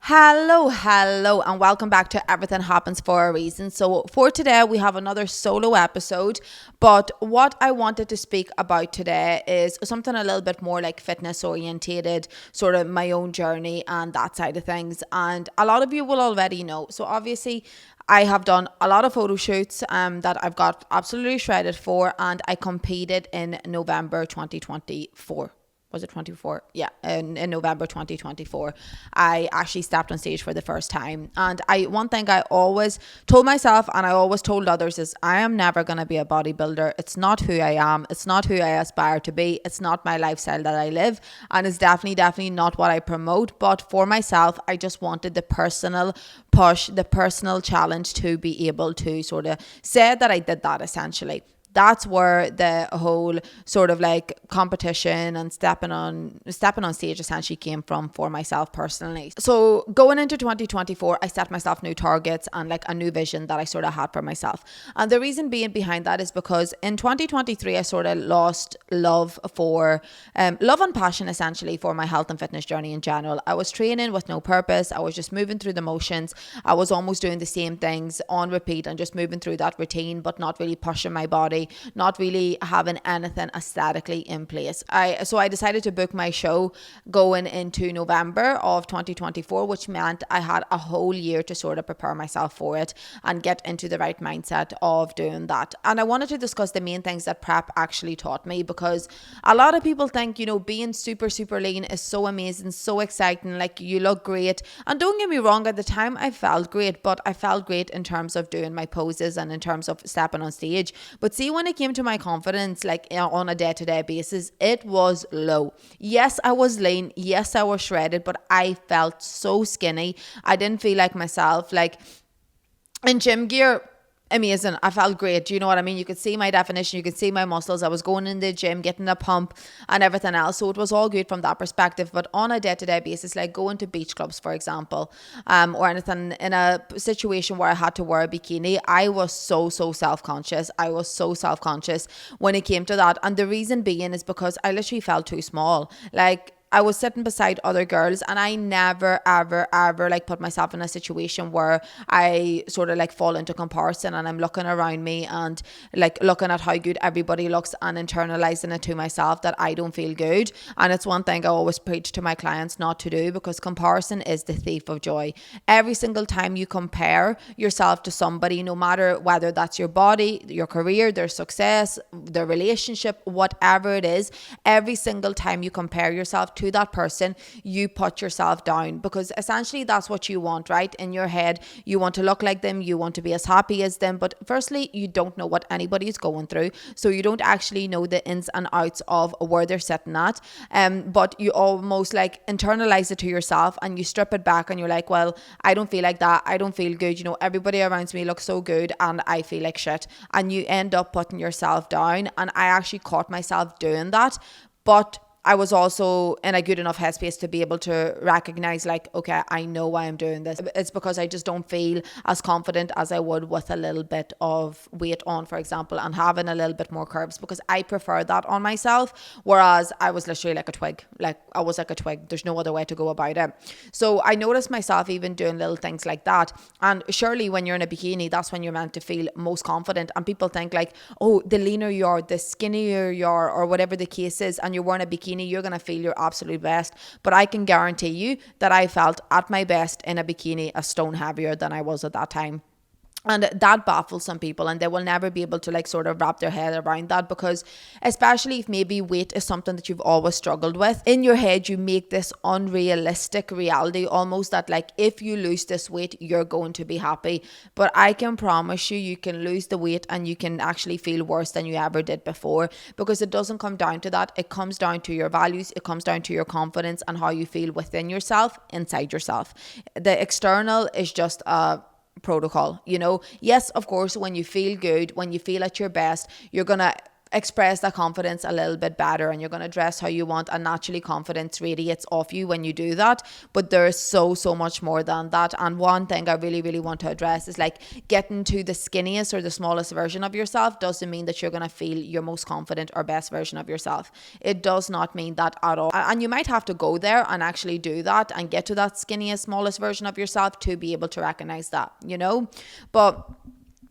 Hello, and welcome back to Everything Happens for a Reason. So, for today, we have another solo episode. But what I wanted to speak about today is something a little bit more like fitness orientated, sort of my own journey and that side of things. And a lot of you will already know. So, obviously, I have done a lot of photo shoots that I've got absolutely shredded for, and I competed in November 2024. Was it 24? Yeah, in November 2024, I actually stepped on stage for the first time. And one thing I always told myself and I always told others is I am never going to be a bodybuilder. It's not who I am. It's not who I aspire to be. It's not my lifestyle that I live. And it's definitely not what I promote. But for myself, I just wanted the personal push, the personal challenge to be able to sort of say that I did that essentially. That's where the whole sort of like competition and stepping on stage essentially came from for myself personally. So going into 2024, I set myself new targets and like a new vision that I sort of had for myself. And the reason being behind that is because in 2023, I sort of lost love and passion essentially for my health and fitness journey in general. I was training with no purpose. I was just moving through the motions. I was almost doing the same things on repeat and just moving through that routine, but not really pushing my body, not really having anything aesthetically in place. So I decided to book my show going into November of 2024, which meant I had a whole year to sort of prepare myself for it and get into the right mindset of doing that. And I wanted to discuss the main things that prep actually taught me, because a lot of people think, being super lean is so amazing, so exciting, like you look great. And don't get me wrong, at the time I felt great, but I felt great in terms of doing my poses and in terms of stepping on stage. But see, when it came to my confidence, like on a day-to-day basis, it was low. Yes, I was lean. Yes, I was shredded, but I felt so skinny. I didn't feel like myself. Like in gym gear, amazing. I felt great. Do you know what I mean? You could see my definition. You could see my muscles. I was going in the gym, getting a pump and everything else. So it was all good from that perspective. But on a day-to-day basis, like going to beach clubs, for example, or anything in a situation where I had to wear a bikini, I was so self-conscious. I was so self-conscious when it came to that. And the reason being is because I literally felt too small. Like, I was sitting beside other girls and I never, ever like put myself in a situation where I sort of like fall into comparison and I'm looking around me and like looking at how good everybody looks and internalizing it to myself that I don't feel good. And it's one thing I always preach to my clients not to do, because comparison is the thief of joy. Every single time you compare yourself to somebody, no matter whether that's your body, your career, their success, their relationship, whatever it is, every single time you compare yourself to that person, you put yourself down, because essentially that's what you want, right? In your head, you want to look like them, you want to be as happy as them, but firstly, you don't know what anybody is going through, so you don't actually know the ins and outs of where they're sitting at, but you almost like internalize it to yourself and you strip it back and you're like, well, I don't feel like that, I don't feel good, everybody around me looks so good and I feel like shit, and you end up putting yourself down. And I actually caught myself doing that, but I was also in a good enough headspace to be able to recognize, like, okay, I know why I'm doing this. It's because I just don't feel as confident as I would with a little bit of weight on, for example, and having a little bit more curves, because I prefer that on myself. Whereas I was literally like a twig. Like, I was like a twig. There's no other way to go about it. So I noticed myself even doing little things like that. And surely when you're in a bikini, that's when you're meant to feel most confident. And people think like, oh, the leaner you are, the skinnier you are, or whatever the case is, and you're wearing a bikini, you're going to feel your absolute best. But I can guarantee you that I felt at my best in a bikini a stone heavier than I was at that time. And that baffles some people, and they will never be able to like sort of wrap their head around that, because especially if maybe weight is something that you've always struggled with, in your head you make this unrealistic reality almost that like if you lose this weight you're going to be happy. But I can promise you, you can lose the weight and you can actually feel worse than you ever did before, because it doesn't come down to that. It comes down to your values, it comes down to your confidence and how you feel within yourself, inside yourself. The external is just a protocol. Yes, of course, when you feel good, when you feel at your best, you're gonna express that confidence a little bit better, and you're going to dress how you want, and naturally confidence radiates off you when you do that. But there's so much more than that. And one thing I really want to address is like getting to the skinniest or the smallest version of yourself doesn't mean that you're going to feel your most confident or best version of yourself. It does not mean that at all. And you might have to go there and actually do that and get to that skinniest, smallest version of yourself to be able to recognize that, but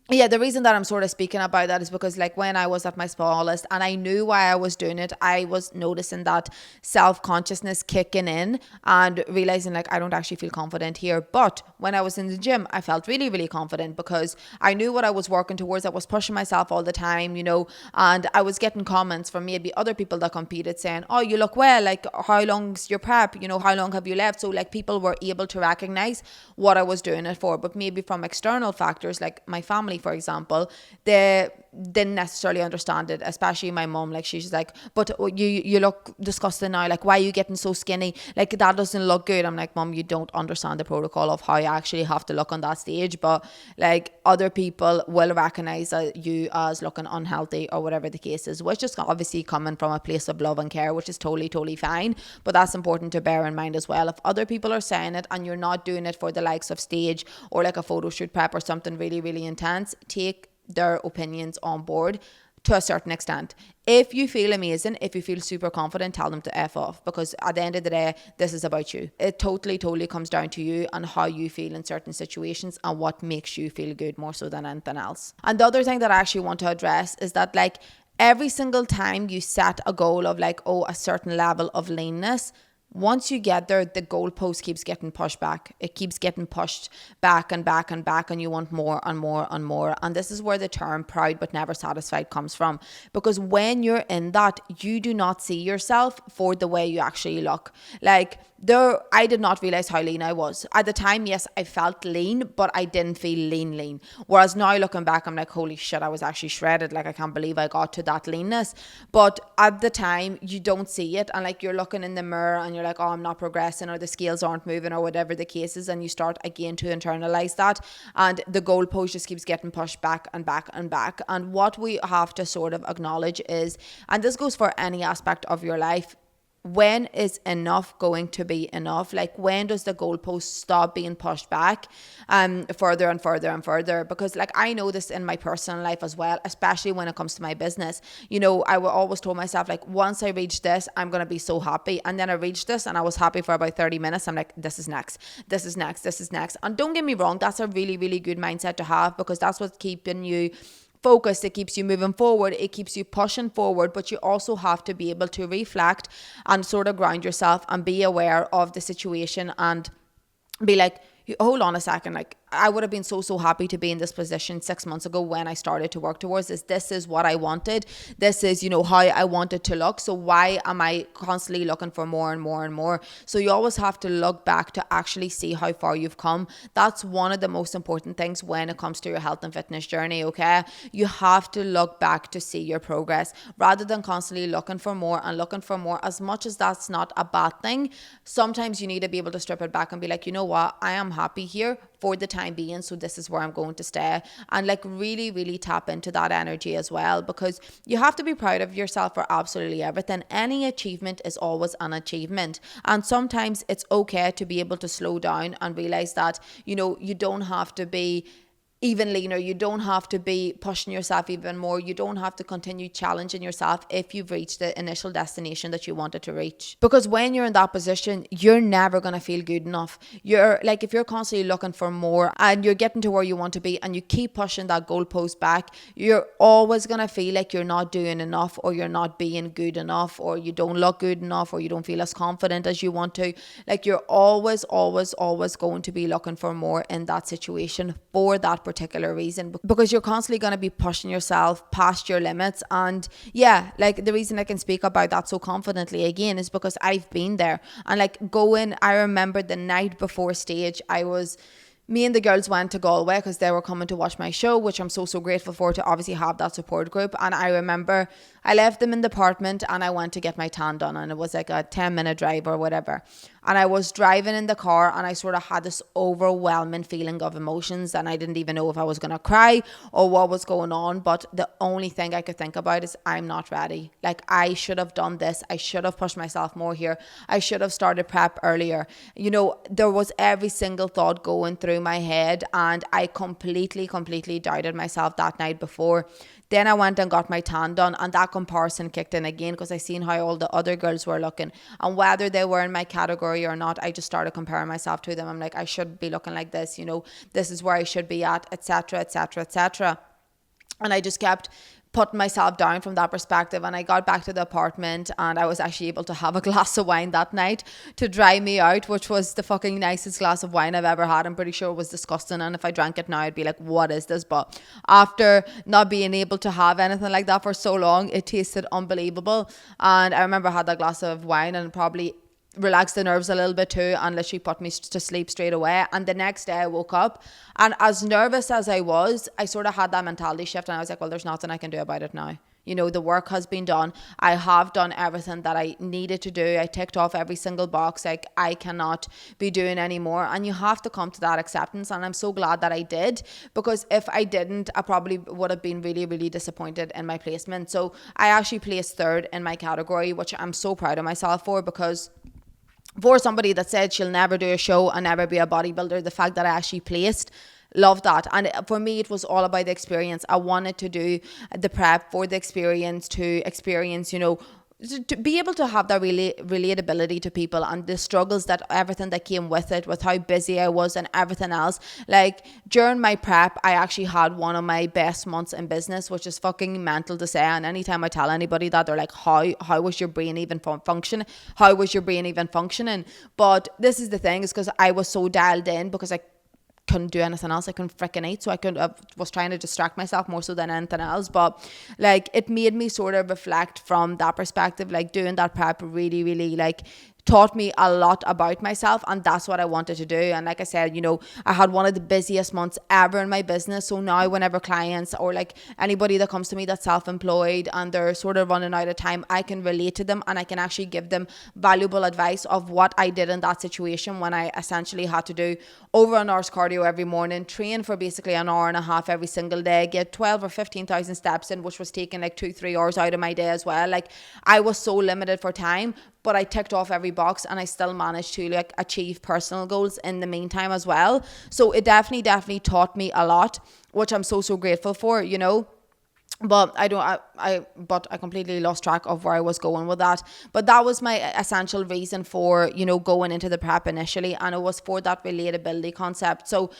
yeah, the reason that I'm sort of speaking about that is because like when I was at my smallest and I knew why I was doing it, I was noticing that self-consciousness kicking in and realizing like I don't actually feel confident here. But when I was in the gym, I felt really confident because I knew what I was working towards. I was pushing myself all the time, and I was getting comments from maybe other people that competed saying, oh, you look well, like how long's your prep, how long have you left? So like people were able to recognize what I was doing it for. But maybe from external factors like my family, for example, they didn't necessarily understand it, especially my mom. Like she's like, but you look disgusting now, like why are you getting so skinny, like that doesn't look good. I'm like, Mom, you don't understand the protocol of how you actually have to look on that stage. But like other people will recognize you as looking unhealthy or whatever the case is, which is obviously coming from a place of love and care, which is totally fine. But that's important to bear in mind as well. If other people are saying it and you're not doing it for the likes of stage or like a photo shoot prep or something really intense, take their opinions on board to a certain extent. If you feel amazing, if you feel super confident, tell them to F off, because at the end of the day, this is about you. It totally comes down to you and how you feel in certain situations and what makes you feel good more so than anything else. And the other thing that I actually want to address is that like every single time you set a goal of like, a certain level of leanness, once you get there, the goalpost keeps getting pushed back. It keeps getting pushed back and back and back, and you want more and more and more. And this is where the term proud but never satisfied comes from. Because when you're in that, you do not see yourself for the way you actually look. Like, I did not realize how lean I was. At the time, yes, I felt lean, but I didn't feel lean. Whereas now looking back, I'm like, holy shit, I was actually shredded. Like, I can't believe I got to that leanness. But at the time, you don't see it. And like, you're looking in the mirror and you're like, oh, I'm not progressing, or the scales aren't moving, or whatever the case is. And you start again to internalize that. And the goalpost just keeps getting pushed back and back and back. And what we have to sort of acknowledge is, and this goes for any aspect of your life, when is enough going to be enough? Like, when does the goalpost stop being pushed back further and further and further? Because like, I know this in my personal life as well, especially when it comes to my business. I will always told myself, like, once I reach this, I'm going to be so happy. And then I reached this and I was happy for about 30 minutes. I'm like, this is next. And don't get me wrong, that's a really good mindset to have, because that's what's keeping you focused. It keeps you moving forward. It keeps you pushing forward. But you also have to be able to reflect and sort of ground yourself and be aware of the situation and be like, hold on a second, like, I would have been so happy to be in this position 6 months ago when I started to work towards this. This is what I wanted. This is, how I wanted to look. So why am I constantly looking for more and more and more? So you always have to look back to actually see how far you've come. That's one of the most important things when it comes to your health and fitness journey, okay? You have to look back to see your progress rather than constantly looking for more and looking for more. As much as that's not a bad thing, sometimes you need to be able to strip it back and be like, you know what? I am happy here for the time being, so this is where I'm going to stay. And like, really tap into that energy as well, because you have to be proud of yourself for absolutely everything. Any achievement is always an achievement, and sometimes it's okay to be able to slow down and realize that you don't have to be even leaner. You don't have to be pushing yourself even more. You don't have to continue challenging yourself if you've reached the initial destination that you wanted to reach. Because when you're in that position, you're never going to feel good enough. You're like, if you're constantly looking for more and you're getting to where you want to be and you keep pushing that goalpost back, you're always going to feel like you're not doing enough, or you're not being good enough, or you don't look good enough, or you don't feel as confident as you want to. Like, you're always going to be looking for more in that situation for that particular reason, because you're constantly going to be pushing yourself past your limits. And yeah, like, the reason I can speak about that so confidently again is because I've been there. And like, I remember the night before stage, me and the girls went to Galway because they were coming to watch my show, which I'm so grateful for, to obviously have that support group. And I remember I left them in the apartment and I went to get my tan done, and it was like a 10-minute drive or whatever. And I was driving in the car and I sort of had this overwhelming feeling of emotions, and I didn't even know if I was going to cry or what was going on. But the only thing I could think about is I'm not ready. Like, I should have done this. I should have pushed myself more here. I should have started prep earlier. You know, there was every single thought going through my head, and I completely doubted myself that night before. Then I went and got my tan done, and that comparison kicked in again because I seen how all the other girls were looking, and whether they were in my category or not, I just started comparing myself to them. I'm like, I should be looking like this, you know, this is where I should be at, etc., etc., etc. And I just kept putting myself down from that perspective. And I got back to the apartment and I was actually able to have a glass of wine that night to dry me out, which was the fucking nicest glass of wine I've ever had. I'm pretty sure it was disgusting, and if I drank it now I'd be like, what is this? But after not being able to have anything like that for so long, it tasted unbelievable. And I remember I had that glass of wine and probably relaxed the nerves a little bit too, and literally put me to sleep straight away. And the next day I woke up, and as nervous as I was, I sort of had that mentality shift, and I was like, well, there's nothing I can do about it now. You know, the work has been done. I have done everything that I needed to do. I ticked off every single box. Like, I cannot be doing anymore. And you have to come to that acceptance. And I'm so glad that I did, because if I didn't, I probably would have been really disappointed in my placement. So I actually placed third in my category, which I'm so proud of myself because for somebody that said she'll never do a show and never be a bodybuilder, the fact that I actually placed, love that. And for me, it was all about the experience. I wanted to do the prep for the experience, to experience, you know, to be able to have that relatability to people and the struggles, that everything that came with it, with how busy I was and everything else. Like, during my prep, I actually had one of my best months in business, which is fucking mental to say. And anytime I tell anybody that, they're like, how was your brain even functioning? How was your brain even functioning? But this is the thing, is because I was so dialed in, because I couldn't do anything else. I couldn't freaking eat, so I was trying to distract myself more so than anything else. But like, it made me sort of reflect from that perspective. Like, doing that prep really like taught me a lot about myself, and that's what I wanted to do. And like I said, you know, I had one of the busiest months ever in my business. So now whenever clients or like anybody that comes to me that's self-employed and they're sort of running out of time, I can relate to them, and I can actually give them valuable advice of what I did in that situation, when I essentially had to do over an hour's cardio every morning, train for basically an hour and a half every single day, get 12 or 15,000 steps in, which was taking like 2-3 hours out of my day as well. Like, I was so limited for time, but I ticked off every box, and I still managed to like achieve personal goals in the meantime as well. So it definitely taught me a lot, which I'm so grateful for, you know. But I completely lost track of where I was going with that. But that was my essential reason for, you know, going into the prep initially, and it was for that relatability concept. So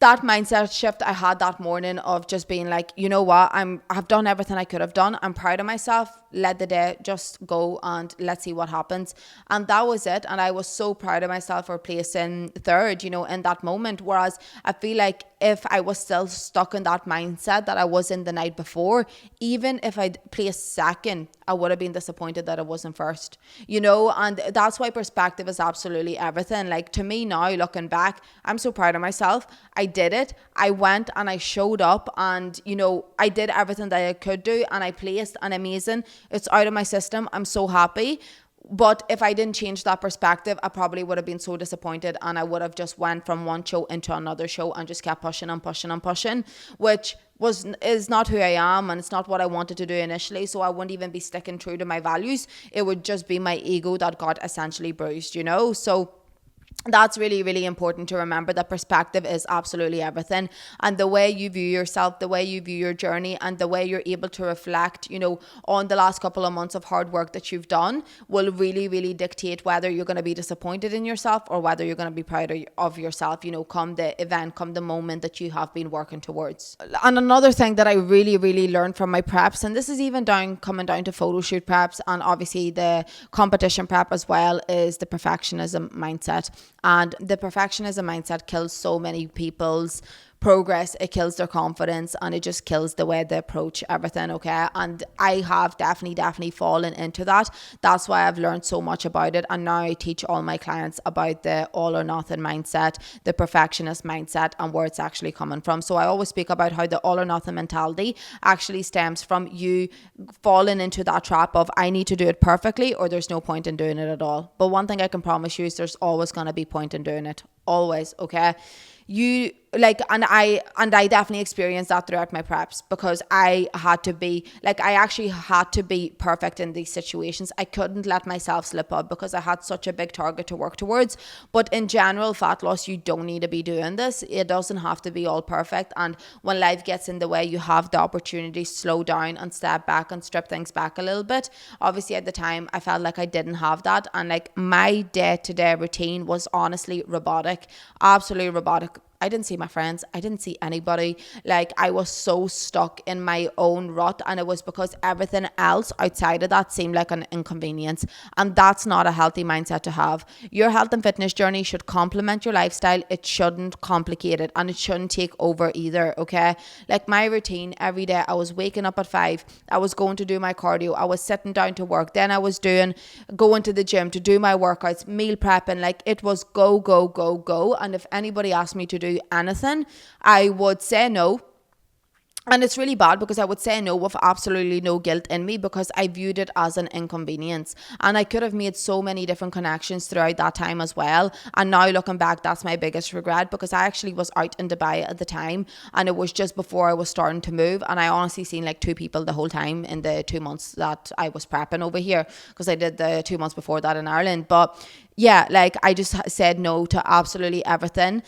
that mindset shift I had that morning of just being like, you know what, I've done everything I could have done. I'm proud of myself. Let the day just go and let's see what happens. And that was it. And I was so proud of myself for placing third, you know, in that moment. Whereas I feel like if I was still stuck in that mindset that I was in the night before, even if I'd placed second, I would have been disappointed that I wasn't first, you know. And that's why perspective is absolutely everything. Like, to me now, looking back, I'm so proud of myself. I did it. I went and I showed up, and, you know, I did everything that I could do, and I placed, and amazing. It's out of my system. I'm so happy. But if I didn't change that perspective, I probably would have been so disappointed, and I would have just went from one show into another show and just kept pushing and pushing and pushing, which is not who I am, and it's not what I wanted to do initially. So I wouldn't even be sticking true to my values. It would just be my ego that got essentially bruised, you know. So that's really important to remember, that perspective is absolutely everything. And the way you view yourself, the way you view your journey, and the way you're able to reflect, you know, on the last couple of months of hard work that you've done will really dictate whether you're going to be disappointed in yourself or whether you're going to be proud of yourself, you know, come the event, come the moment that you have been working towards. And another thing that I really learned from my preps, and this is even coming down to photo shoot preps and obviously the competition prep as well, is the perfectionism mindset. And the perfectionism mindset kills so many people's progress, it kills their confidence, and it just kills the way they approach everything, okay? And I have definitely fallen into that. That's why I've learned so much about it, and now I teach all my clients about the all or nothing mindset, the perfectionist mindset, and where it's actually coming from. So I always speak about how the all or nothing mentality actually stems from you falling into that trap of I need to do it perfectly or there's no point in doing it at all. But one thing I can promise you is there's always going to be point in doing it. Always, okay? You like, and I definitely experienced that throughout my preps, because I had to be like, I actually had to be perfect in these situations. I couldn't let myself slip up because I had such a big target to work towards. But in general, fat loss, you don't need to be doing this. It doesn't have to be all perfect. And when life gets in the way, you have the opportunity to slow down and step back and strip things back a little bit. Obviously at the time I felt like I didn't have that, and like my day-to-day routine was honestly robotic, absolutely robotic. I didn't see my friends. I didn't see anybody. Like, I was so stuck in my own rut, and it was because everything else outside of that seemed like an inconvenience. And that's not a healthy mindset to have. Your health and fitness journey should complement your lifestyle. It shouldn't complicate it, and it shouldn't take over either, okay? Like, my routine every day, I was waking up at 5. I was going to do my cardio. I was sitting down to work. Then I was going to the gym to do my workouts, meal prepping. Like, it was go, go, go, go. And if anybody asked me to do anything, I would say no. And it's really bad because I would say no with absolutely no guilt in me, because I viewed it as an inconvenience. And I could have made so many different connections throughout that time as well. And now looking back, that's my biggest regret, because I actually was out in Dubai at the time, and it was just before I was starting to move. And I honestly seen like 2 people the whole time in the 2 months that I was prepping over here, because I did the 2 months before that in Ireland. But yeah, like I just said no to absolutely everything,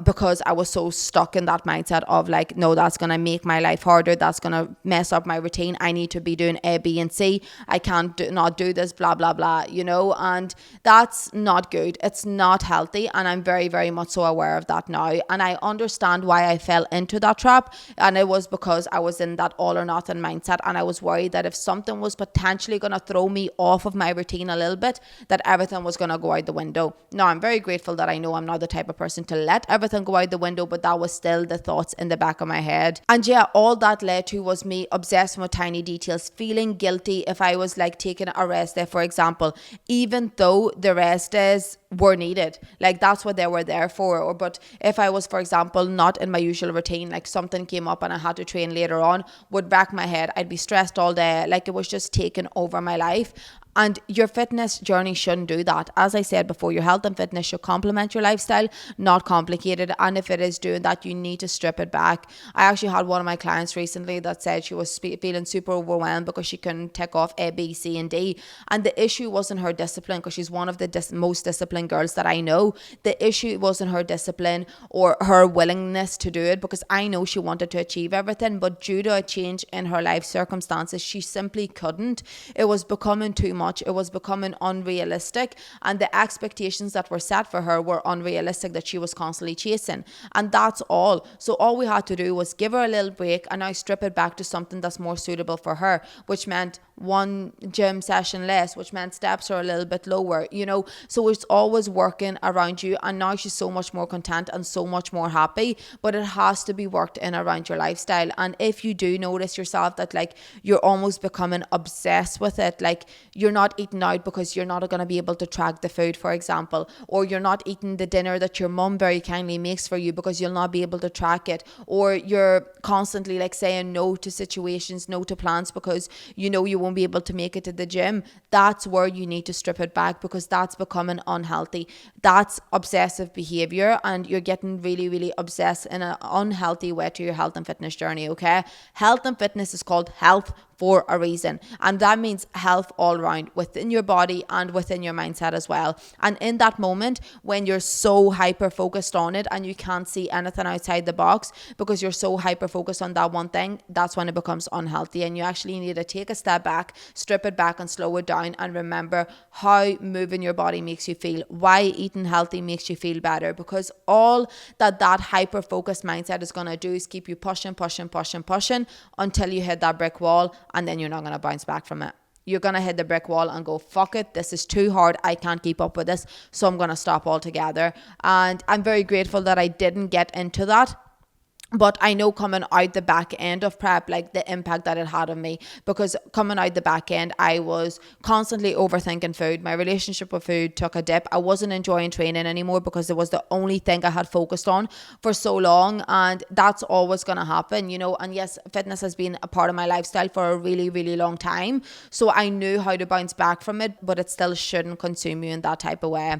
because I was so stuck in that mindset of like, no, that's going to make my life harder. That's going to mess up my routine. I need to be doing A, B, and C. I can't not do this, blah, blah, blah, and that's not good. It's not healthy. And I'm very, very much so aware of that now. And I understand why I fell into that trap. And it was because I was in that all or nothing mindset. And I was worried that if something was potentially going to throw me off of my routine a little bit, that everything was going to go out the window. Now, I'm very grateful that I know I'm not the type of person to let everything go out the window, but that was still the thoughts in the back of my head. And yeah, all that led to was me obsessing with tiny details, feeling guilty if I was like taking a rest day, for example, even though the rest days were needed. Like, that's what they were there for. But if I was, for example, not in my usual routine, like something came up and I had to train later on, would back my head. I'd be stressed all day. Like, it was just taking over my life. And your fitness journey shouldn't do that. As I said before, your health and fitness should complement your lifestyle, not complicate it. And if it is doing that, you need to strip it back. I actually had one of my clients recently that said she was feeling super overwhelmed because she couldn't tick off A, B, C, and D. And the issue wasn't her discipline, because she's one of the most disciplined girls that I know. The issue wasn't her discipline or her willingness to do it, because I know she wanted to achieve everything, but due to a change in her life circumstances, she simply couldn't. It was becoming too much. It was becoming unrealistic, and the expectations that were set for her were unrealistic, that she was constantly chasing. And that's all. So all we had to do was give her a little break and now strip it back to something that's more suitable for her, which meant one gym session less, which meant steps are a little bit lower, so it's always working around you. And now she's so much more content and so much more happy, but it has to be worked in around your lifestyle. And if you do notice yourself that like you're almost becoming obsessed with it, like you're not eating out because you're not going to be able to track the food, for example, or you're not eating the dinner that your mum very kindly makes for you because you'll not be able to track it, or you're constantly like saying no to situations, no to plans because you won't be able to make it to the gym, that's where you need to strip it back, because that's becoming unhealthy. That's obsessive behavior, and you're getting really, really obsessed in an unhealthy way to your health and fitness journey, okay? Health and fitness is called health for a reason, and that means health all around, within your body and within your mindset as well. And in that moment when you're so hyper focused on it and you can't see anything outside the box because you're so hyper focused on that one thing, that's when it becomes unhealthy. And you actually need to take a step back, strip it back and slow it down, and remember how moving your body makes you feel, why eating healthy makes you feel better, because all that hyper focused mindset is going to do is keep you pushing until you hit that brick wall, and then you're not going to bounce back from it. You're going to hit the brick wall and go, fuck it, this is too hard, I can't keep up with this, so I'm going to stop altogether. And I'm very grateful that I didn't get into that. But I know coming out the back end of prep, like the impact that it had on me, because coming out the back end, I was constantly overthinking food. My relationship with food took a dip. I wasn't enjoying training anymore because it was the only thing I had focused on for so long. And that's always going to happen, you know. And yes, fitness has been a part of my lifestyle for a really, really long time. So I knew how to bounce back from it, but it still shouldn't consume you in that type of way.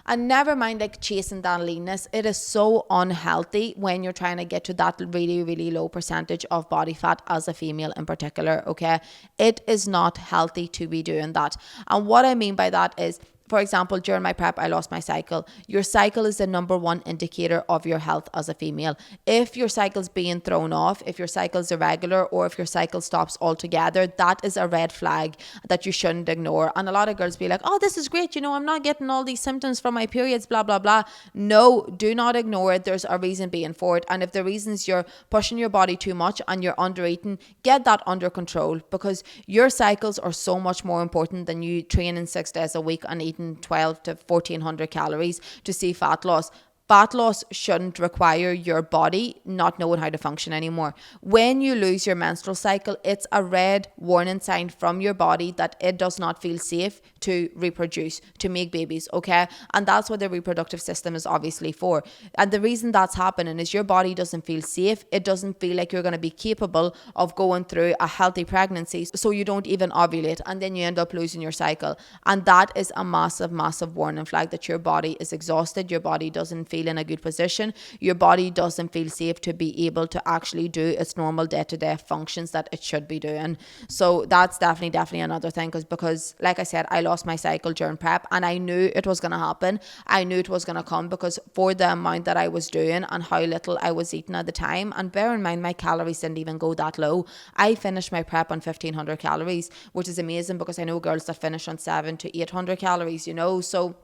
And never mind like chasing that leanness. It is so unhealthy when you're trying to get to that really, really low percentage of body fat as a female in particular. Okay. It is not healthy to be doing that. And what I mean by that is, for example, during my prep, I lost my cycle. Your cycle is the number one indicator of your health as a female. If your cycle's being thrown off, if your cycle's irregular, or if your cycle stops altogether, that is a red flag that you shouldn't ignore. And a lot of girls be like, oh, this is great. You know, I'm not getting all these symptoms from my periods, blah, blah, blah. No, do not ignore it. There's a reason being for it. And if the reason's you're pushing your body too much and you're under eating, get that under control, because your cycles are so much more important than you training 6 days a week and eating 12 to 1400 calories to see fat loss. Fat loss shouldn't require your body not knowing how to function anymore. When you lose your menstrual cycle, it's a red warning sign from your body that it does not feel safe to reproduce, to make babies, okay? And that's what the reproductive system is obviously for. And the reason that's happening is your body doesn't feel safe. It doesn't feel like you're going to be capable of going through a healthy pregnancy, so you don't even ovulate, and then you end up losing your cycle. And that is a massive, massive warning flag that your body is exhausted, your body doesn't feel in a good position, your body doesn't feel safe to be able to actually do its normal day-to-day functions that it should be doing. So that's definitely another thing, because like I said, I lost my cycle during prep, and I knew it was going to happen. I knew it was going to come, because for the amount that I was doing and how little I was eating at the time, and bear in mind my calories didn't even go that low. I finished my prep on 1500 calories, which is amazing, because I know girls that finish on 700 to 800 calories, you know. So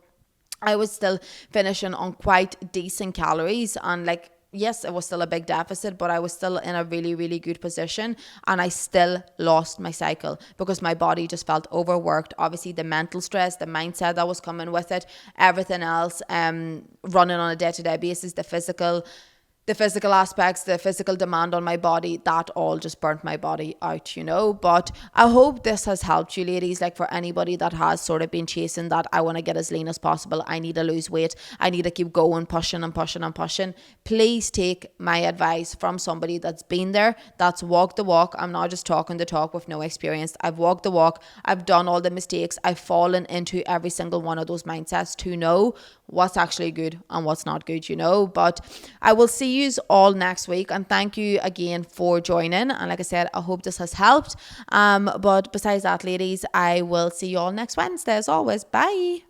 I was still finishing on quite decent calories, and like, yes, it was still a big deficit, but I was still in a really, really good position, and I still lost my cycle because my body just felt overworked. Obviously the mental stress, the mindset that was coming with it, everything else, running on a day-to-day basis, the physical aspects, the physical demand on my body, that all just burnt my body out, you know. But I hope this has helped you, ladies. Like, for anybody that has sort of been chasing that, I want to get as lean as possible, I need to lose weight, I need to keep going, pushing and pushing and pushing. Please take my advice from somebody that's been there, that's walked the walk. I'm not just talking the talk with no experience. I've walked the walk. I've done all the mistakes. I've fallen into every single one of those mindsets to know what's actually good and what's not good, you know. But I will see you all next week, and thank you again for joining. And like I said, I hope this has helped. But besides that, ladies, I will see you all next Wednesday as always. Bye.